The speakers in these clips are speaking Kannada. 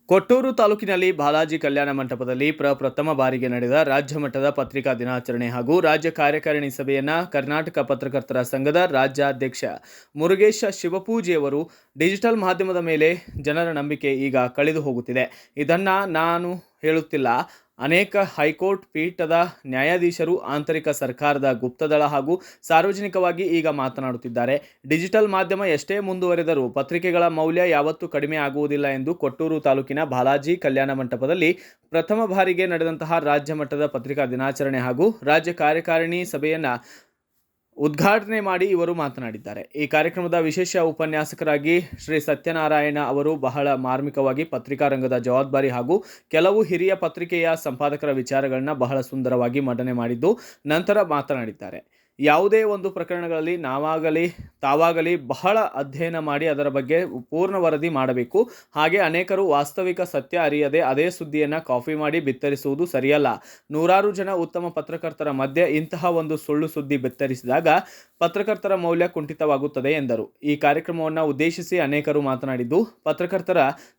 ಕೊಟ್ಟೂರು ತಾಲೂಕಿನಲ್ಲಿ ಬಾಲಾಜಿ ಕಲ್ಯಾಣ ಮಂಟಪದಲ್ಲಿ ಪ್ರಥಮ ಬಾರಿಗೆ ನಡೆದ ರಾಜ್ಯ ಮಟ್ಟದ ಪತ್ರಿಕಾ ದಿನಾಚರಣೆ ಹಾಗೂ ರಾಜ್ಯ ಕಾರ್ಯಕಾರಿಣಿ ಸಭೆಯನ್ನು ಕರ್ನಾಟಕ ಪತ್ರಕರ್ತರ ಸಂಘದ ರಾಜ್ಯಾಧ್ಯಕ್ಷ ಮುರುಗೇಶ ಶಿವಪೂಜಿಯವರು ಡಿಜಿಟಲ್ ಮಾಧ್ಯಮದ ಮೇಲೆ ಜನರ ನಂಬಿಕೆ ಈಗ ಕಳೆದು ಹೋಗುತ್ತಿದೆ. ಇದನ್ನು ನಾನು ಹೇಳುತ್ತಿಲ್ಲ, ಅನೇಕ ಹೈಕೋರ್ಟ್ ಪೀಠದ ನ್ಯಾಯಾಧೀಶರು, ಆಂತರಿಕ ಸರ್ಕಾರದ ಗುಪ್ತದಳ ಹಾಗೂ ಸಾರ್ವಜನಿಕವಾಗಿ ಈಗ ಮಾತನಾಡುತ್ತಿದ್ದಾರೆ. ಡಿಜಿಟಲ್ ಮಾಧ್ಯಮ ಎಷ್ಟೇ ಮುಂದುವರೆದರೂ ಪತ್ರಿಕೆಗಳ ಮೌಲ್ಯ ಯಾವತ್ತೂ ಕಡಿಮೆ ಆಗುವುದಿಲ್ಲ ಎಂದು ಕೊಟ್ಟೂರು ತಾಲೂಕಿನ ಬಾಲಾಜಿ ಕಲ್ಯಾಣ ಮಂಟಪದಲ್ಲಿ ಪ್ರಥಮ ಬಾರಿಗೆ ನಡೆದಂತಹ ರಾಜ್ಯ ಮಟ್ಟದ ಪತ್ರಿಕಾ ದಿನಾಚರಣೆ ಹಾಗೂ ರಾಜ್ಯ ಕಾರ್ಯಕಾರಿಣಿ ಸಭೆಯನ್ನು ಉದ್ಘಾಟನೆ ಮಾಡಿ ಇವರು ಮಾತನಾಡಿದ್ದಾರೆ. ಈ ಕಾರ್ಯಕ್ರಮದ ವಿಶೇಷ ಉಪನ್ಯಾಸಕರಾಗಿ ಶ್ರೀ ಸತ್ಯನಾರಾಯಣ ಅವರು ಬಹಳ ಮಾರ್ಮಿಕವಾಗಿ ಪತ್ರಿಕಾ ರಂಗದ ಜವಾಬ್ದಾರಿ ಹಾಗೂ ಕೆಲವು ಹಿರಿಯ ಪತ್ರಿಕೆಯ ಸಂಪಾದಕರ ವಿಚಾರಗಳನ್ನು ಬಹಳ ಸುಂದರವಾಗಿ ಮಂಡನೆ ಮಾಡಿದ್ದು ನಂತರ ಮಾತನಾಡಿದ್ದಾರೆ. ಯಾವುದೇ ಒಂದು ಪ್ರಕರಣಗಳಲ್ಲಿ ತಾವಾಗಲಿ ಬಹಳ ಅಧ್ಯಯನ ಮಾಡಿ ಅದರ ಬಗ್ಗೆ ಪೂರ್ಣ ವರದಿ ಮಾಡಬೇಕು. ಹಾಗೆ ಅನೇಕರು ವಾಸ್ತವಿಕ ಸತ್ಯ ಅರಿಯದೆ ಅದೇ ಸುದ್ದಿಯನ್ನು ಕಾಪಿ ಮಾಡಿ ಬಿತ್ತರಿಸುವುದು ಸರಿಯಲ್ಲ. ನೂರಾರು ಜನ ಉತ್ತಮ ಪತ್ರಕರ್ತರ ಮಧ್ಯೆ ಇಂತಹ ಒಂದು ಸುಳ್ಳು ಸುದ್ದಿ ಬಿತ್ತರಿಸಿದಾಗ ಪತ್ರಕರ್ತರ ಮೌಲ್ಯ ಕುಂಠಿತವಾಗುತ್ತದೆ ಎಂದರು. ಈ ಕಾರ್ಯಕ್ರಮವನ್ನು ಉದ್ದೇಶಿಸಿ ಅನೇಕರು ಮಾತನಾಡಿದ್ದು, ಪತ್ರಕರ್ತರ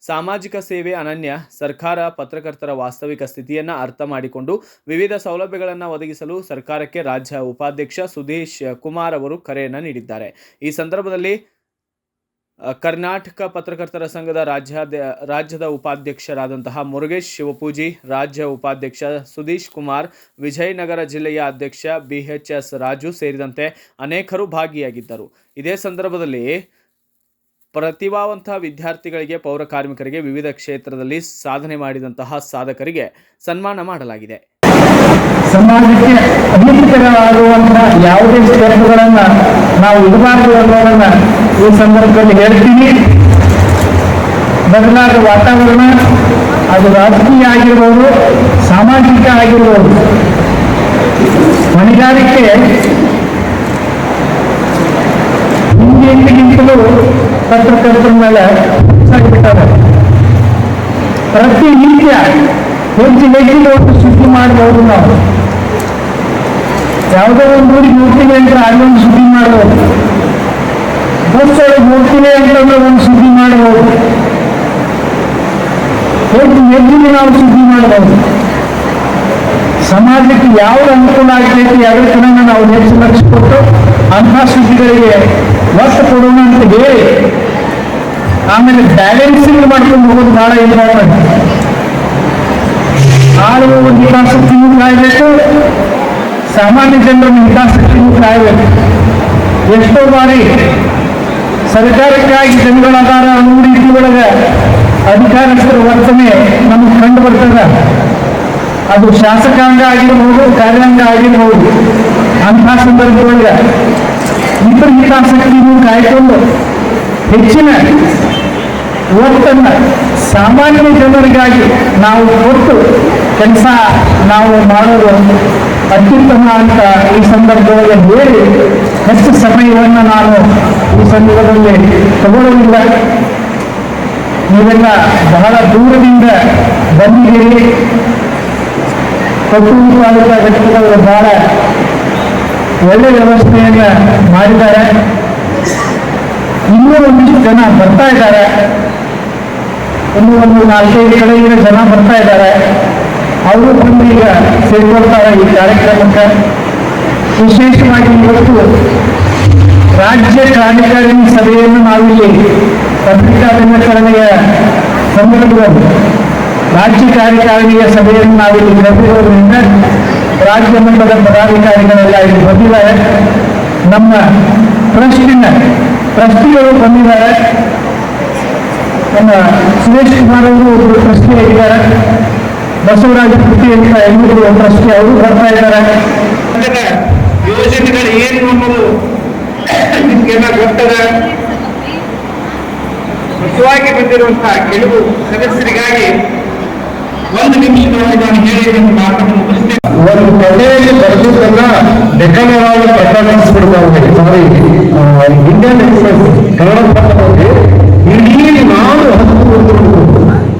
ಸಾಮಾಜಿಕ ಸೇವೆ ಅನನ್ಯ. ಸರ್ಕಾರ ಪತ್ರಕರ್ತರ ವಾಸ್ತವಿಕ ಸ್ಥಿತಿಯನ್ನು ಅರ್ಥ ಮಾಡಿಕೊಂಡು ವಿವಿಧ ಸೌಲಭ್ಯಗಳನ್ನು ಒದಗಿಸಲು ಸರ್ಕಾರಕ್ಕೆ ರಾಜ್ಯ ಉಪಾಧ್ಯಕ್ಷ ಸುಧೀಶ್ ಕುಮಾರ್ ಅವರು ಕರೆಯನ್ನು ನೀಡಿದ್ದಾರೆ. ಈ ಸಂದರ್ಭದಲ್ಲಿ ಕರ್ನಾಟಕ ಪತ್ರಕರ್ತರ ಸಂಘದ ರಾಜ್ಯದ ಉಪಾಧ್ಯಕ್ಷರಾದಂತಹ ಮುರುಗೇಶ್ ಶಿವಪೂಜಿ, ರಾಜ್ಯ ಉಪಾಧ್ಯಕ್ಷ ಸುಧೀಶ್ ಕುಮಾರ್, ವಿಜಯನಗರ ಜಿಲ್ಲೆಯ ಅಧ್ಯಕ್ಷ BHS ರಾಜು ಸೇರಿದಂತೆ ಅನೇಕರು ಭಾಗಿಯಾಗಿದ್ದರು. ಇದೇ ಸಂದರ್ಭದಲ್ಲಿ ಪ್ರತಿಭಾವಂತ ವಿದ್ಯಾರ್ಥಿಗಳಿಗೆ, ಪೌರ ಕಾರ್ಮಿಕರಿಗೆ, ವಿವಿಧ ಕ್ಷೇತ್ರದಲ್ಲಿ ಸಾಧನೆ ಮಾಡಿದಂತಹ ಸಾಧಕರಿಗೆ ಸನ್ಮಾನ ಮಾಡಲಾಗಿದೆ. ಸಮಾಜಕ್ಕೆ ಅನುಕೂಲವಾಗುವಂತಹ ಯಾವುದೇ ಸ್ಟೆಪ್ಗಳನ್ನು ನಾವು ಇಡಬಾರದು ಅನ್ನೋದನ್ನು ಈ ಸಂದರ್ಭದಲ್ಲಿ ಹೇಳ್ತೀನಿ. ಬದಲಾದ ವಾತಾವರಣ, ಅದು ರಾಜಕೀಯ ಆಗಿರ್ಬೋದು, ಸಾಮಾಜಿಕ ಆಗಿರ್ಬೋದು, ಹೊಣೆಗಾರಿಕೆ ಹಿಂದಿಗಿಂತಲೂ ಪತ್ರಕರ್ತರ ಮೇಲೆ ಹೆಚ್ಚಾಗಿಬಿಟ್ಟಾರೆ. ಪ್ರತಿನಿತ್ಯ ಹೆಚ್ಚಿನ ಸುದ್ದಿ ಮಾಡಬಹುದು. ನಾವು ಯಾವುದೋ ಒಂದು ಊರಿಗೆ ಹೋಗ್ತೀವಿ ಅಂದ್ರೆ ಅಲ್ಲೊಂದು ಸುದ್ದಿ ಮಾಡಬಹುದು, ಬಸ್ ಒಳಗೆ ಹೋಗ್ತೀವಿ ಅಂತಂದ್ರೆ ಒಂದು ಸುದ್ದಿ ಮಾಡಬಹುದು, ಹೆಚ್ಚಿನ ನಾವು ಸುದ್ದಿ ಮಾಡಬಹುದು. ಸಮಾಜಕ್ಕೆ ಯಾವ್ದು ಅನುಕೂಲ ಆಗ್ತೈತಿ ಅದಕ್ಕೆ ನಾವು ಹೆಚ್ಚು ಲಕ್ಷ ಕೊಟ್ಟು ಅಂತಹ ಸುದ್ದಿಗಳಿಗೆ ಒತ್ತು ಕೊಡೋಣ ಅಂತ ಹೇಳಿ ಆಮೇಲೆ ಬ್ಯಾಲೆನ್ಸಿಂಗ್ ಮಾಡ್ಕೊಂಡು ಹೋಗೋದು ಬಹಳ ಇಂಪಾರ್ಟೆಂಟ್. ಆಳುವ ಹಿತಾಸಕ್ತಿಯೂ ಕಾಯಬೇಕು, ಸಾಮಾನ್ಯ ಜನರ ಹಿತಾಸಕ್ತಿಯೂ ಕಾಯಬೇಕು. ಎಷ್ಟೋ ಬಾರಿ ಸರ್ಕಾರಕ್ಕಾಗಿ ಜನಗಳ ಆಧಾರ ಅನ್ನೋ ರೀತಿ ಒಳಗೆ ಅಧಿಕಾರಸ್ಥರ ವರ್ತನೆ ನಮಗೆ ಕಂಡು ಬರ್ತದೆ. ಅದು ಶಾಸಕಾಂಗ ಆಗಿರ್ಬೋದು, ಕಾರ್ಯಾಂಗ ಆಗಿರ್ಬೋದು. ಅಂತಹ ಸಂದರ್ಭದೊಳಗೆ ಇತರ ಹಿತಾಸಕ್ತಿಯೂ ಕಾಯ್ಕೊಂಡು ಹೆಚ್ಚಿನ ಒತ್ತನ್ನು ಸಾಮಾನ್ಯ ಜನರಿಗಾಗಿ ನಾವು ಕೊಟ್ಟು ಕೆಲಸ ನಾವು ಮಾಡೋದು ಅತ್ಯುತ್ತಮ ಅಂತ ಈ ಸಂದರ್ಭದೊಳಗೆ ಹೇಳಿ ಹೆಚ್ಚು ಸಮಯವನ್ನು ನಾನು ಈ ಸಂದರ್ಭದಲ್ಲಿ ತಗೊಳ್ಳೋದಿಲ್ಲ. ನೀವೆಲ್ಲ ಬಹಳ ದೂರದಿಂದ ಬಂದಿದ್ದೀರಿ. ಕೊಟ್ಟೂರು ತಾಲೂಕಾ ವ್ಯಕ್ತಿಗಳು ಬಹಳ ಒಳ್ಳೆ ವ್ಯವಸ್ಥೆಯನ್ನು ಮಾಡಿದ್ದಾರೆ. ಇನ್ನೂ ಒಂದಿಷ್ಟು ಜನ ಬರ್ತಾ ಇದ್ದಾರೆ, ಇನ್ನೂ ಒಂದು 4-5 ಕಡೆಯಿಂದ ಜನ ಬರ್ತಾ ಇದ್ದಾರೆ. ಅವರು ಬಂದು ಈಗ ಸೇರ್ಕೊಳ್ತಾರೆ ಈ ಕಾರ್ಯಕ್ರಮಕ್ಕೆ. ವಿಶೇಷವಾಗಿ ಇವತ್ತು ರಾಜ್ಯ ಕಾರ್ಯಕಾರಿಣಿ ಸಭೆಯನ್ನು ನಾವಿಲ್ಲಿ ಪತ್ರಿಕಾ ದಿನಾಚರಣೆಯ ಸಂದರ್ಭದಲ್ಲಿ ರಾಜ್ಯ ಕಾರ್ಯಕಾರಿಣಿಯ ಸಭೆಯನ್ನು ನಾವಿಲ್ಲಿ ಕರೆದಿರೋದ್ರಿಂದ ರಾಜ್ಯ ಮಟ್ಟದ ಪದಾಧಿಕಾರಿಗಳೆಲ್ಲ ಇಲ್ಲಿ ಬಂದಿದ್ದಾರೆ. ನಮ್ಮ ಟ್ರಸ್ಟಿಗಳು ಬಂದಿದ್ದಾರೆ. ನಮ್ಮ ಸುರೇಶ್ ಕುಮಾರ್ ಅವರು ಒಬ್ಬರು ಟ್ರಸ್ಟಿ ಆಗಿದ್ದಾರೆ. ಬಸವರಾಜ ಪುಟ್ಟಿ ಅಂತ ಇನ್ನೊಬ್ಬರು ಟ್ರಸ್ಟಿ ಅವರು ಬರ್ತಾ ಇದ್ದಾರೆ. ಯೋಜನೆಗಳು ಏನು ಅನ್ನೋದು ನಿಮಗೆಲ್ಲ ಗೊತ್ತದೆ. ಹೊಸವಾಗಿ ಬಂದಿರುವಂತಹ ಕೆಲವು ಸದಸ್ಯರಿಗಾಗಿ 1 ನಿಮಿಷದೊಳಗೆ ನಾನು ಹೇಳಿ ಮಾತನ್ನು ಮುಗಿಸ್ತೇನೆ. ಒಂದು ಕಡೆಯಲ್ಲಿ ಬರೆದಿದ್ದನ್ನ ಡೆಕ್ಕನರಾಗಿ ಪ್ರಕಟಿಸ್ಬಿಡ್ತಾರೆ. ಸಾರಿ, ಇಂಡಿಯನ್ ಎಕ್ಸ್ಪ್ರೆಸ್ ಕನ್ನಡ ಪತ್ರದಲ್ಲಿ ಇಡೀ ನಾನು 10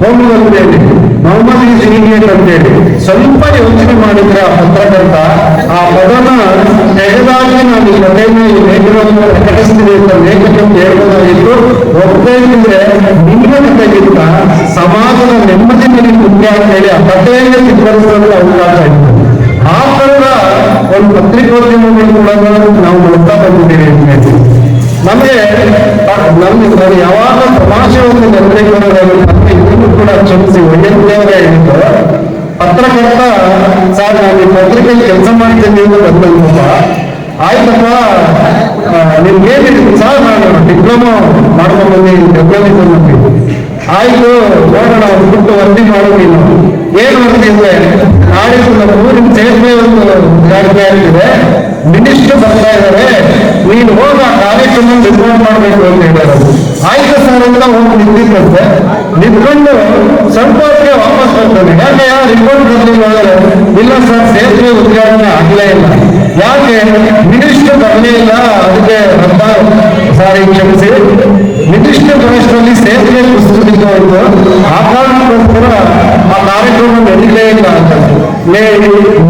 ಹೋಗುವಂತೇಳಿ ಮೊಹಮ್ಮದ್ ಇಂಡಿಯನ್ ಅಂತೇಳಿ ಸ್ವಲ್ಪ ಯೋಚನೆ ಮಾಡಿದ್ರೆ ಪತ್ರಕರ್ತ ಆ ಪದನ ತೆಗೆದಾಗಿ ನಾನು ಈ ಕಥೆಯನ್ನು ಲೇಖನವನ್ನು ಪ್ರಕಟಿಸ್ತೀನಿ ಅಂತ ಲೇಖಕರು ಹೇಳ್ಬೋದಾಗಿತ್ತು. ಒಬ್ಬರಿಗೆ ಹೇಳಿದ್ರೆ ನಿಮ್ಮಗಿಂತ ಸಮಾಜದ ನೆಮ್ಮದಿ ಮೇಲೆ ಮುಖ್ಯ ಅಂತ ಹೇಳಿ ಆ ಕಥೆಯನ್ನೇ ಚಿತ್ರಿಸುವಂತ ಅವಕಾಶ ಇತ್ತು. ಆ ತರದ ಒಂದು ಪತ್ರಿಕೋದ್ಯಮಗಳು ಕೂಡ ನಾವು ನೋಡ್ತಾ ಬಂದಿದ್ದೀವಿ ಅಂತ ಹೇಳಿ ನಮಗೆ ನಮ್ಗೆ ಯಾವಾಗ ತಮಾಷೆ ಒಂದು ನಿರ್ಣಯಗಳಾಗುತ್ತೆ ಇದನ್ನು ಕೂಡ ಕ್ಷಮಿಸಿ ವೈಯಕ್ತಿಕವಾಗಿ ಹೇಳಿದ್ದು ಪತ್ರಕರ್ತ ಸರ್ ನಾನು ಈ ಪತ್ರಿಕೆಯಲ್ಲಿ ಕೆಲಸ ಮಾಡ್ತೀನಿ ಅಂತ ಬಂದಂತಪ್ಪ ಆಯ್ತಪ್ಪ ನಿಮ್ಗೇನಿದೆ ಸರ್ ನಾನು ಡಿಪ್ಲೊಮಾ ಮಾಡ್ಕೊಂಡು ಬಂದಿ ಡೆಪ್ಲೊಮಿಸಮ್ ಆಯ್ತು ನೋಡೋಣ ಅವ್ರು ಬಿಟ್ಟು ವರದಿ ಮಾಡೋ ನೀನು ಏನ್ ವರದಿ ಅಂದ್ರೆ ನಾಡಿದ್ದು ನಮ್ಮ ಊರಿನ ಸೇರ್ಪೆ ಒಂದು ಜಾರಿಗೆ ಆಗ್ತಿದೆ ಮಿನಿಸ್ಟರ್ ಬರ್ತಾ ಇದ್ದಾರೆ ನೀನು ಹೋಗ ಕಾರ್ಯಕ್ರಮ ರಿಪೋರ್ಟ್ ಮಾಡ್ಬೇಕು ಅಂತ ಹೇಳಿದ್ದಾರೆ. ಆಯ್ತು ಸರ್ ಅಂತ ಹೋಗಿ ನಿಂತಿದ್ದಂತೆ ನಿಂತ್ಕೊಂಡು ಸ್ವಲ್ಪ ಹೊತ್ತಿಗೆ ವಾಪಸ್ ಬರ್ತಾನೆ. ಯಾಕೆ ರಿಪೋರ್ಟ್ ಬರ್ಲಿಲ್ಲ ಇಲ್ಲ ಸರ್ ಸೇರ್ಪೆ ಉದ್ಘಾಟನೆ ಆಗ್ಲೇ ಇಲ್ಲ. ಯಾಕೆ ಮಿನಿಸ್ಟರ್ ಬರಲೇ ಇಲ್ಲ ಅದಕ್ಕೆ ರದ್ದ ಸಾರಿ ಕ್ಷಮಿಸಿ ನಿರ್ದಿಷ್ಟ ಪ್ರದೇಶದಲ್ಲಿ ಸೇರ್ಪೆ ಕುಸಿದಿದ್ದು ಆ ಕಾರಣಕ್ಕೋಸ್ಕರ ಆ ಕಾರ್ಯಕ್ರಮ ನಡೀಲೇ ಇಲ್ಲ ಅಂತ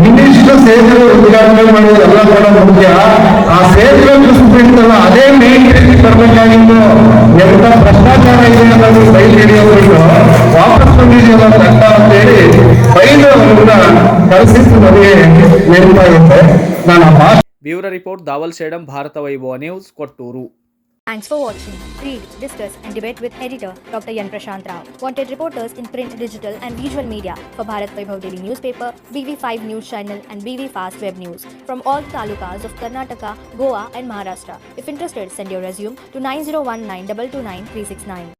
ಮಿನಿಸ್ಟರ್ ಸೇತುವೆ ಉದ್ಘಾಟನೆ ಮಾಡೋದೆಲ್ಲ ಕೂಡ ಮುಖ್ಯ. ಆ ಸೇತುವೆ ಕುಸಿದಿರ್ತಲ್ಲ ಅದೇ ಮೇನ್ ಬರಬೇಕಾಗಿತ್ತು. ಎಂತ ಭ್ರಷ್ಟಾಚಾರ ಇದೆ ಅನ್ನೋದು ಬೈಲ್ ಹಿಡಿಯೋಬಿಟ್ಟು ವಾಪಸ್ ಬಂದಿದೆಯಲ್ಲ ಕಷ್ಟ ಅಂತೇಳಿ ಬೈಲು ಅವರನ್ನ ಕಳಿಸಿದ್ದು ನನಗೆ ನೆನಪಾಗುತ್ತೆ. ನಾನು ಆ ಭಾಷೆ bureau report Dawal Shedam Bharat Vaibhav news Kotturu. Thanks for watching. Read, discuss and debate with editor Dr. Yan Prashant Rao. Wanted reporters in print, digital and visual media for Bharat Vaibhav Daily Newspaper, BV5 News Channel and BV Fast Web News from all talukas of Karnataka, Goa and Maharashtra. If interested, send your resume to 9019229369.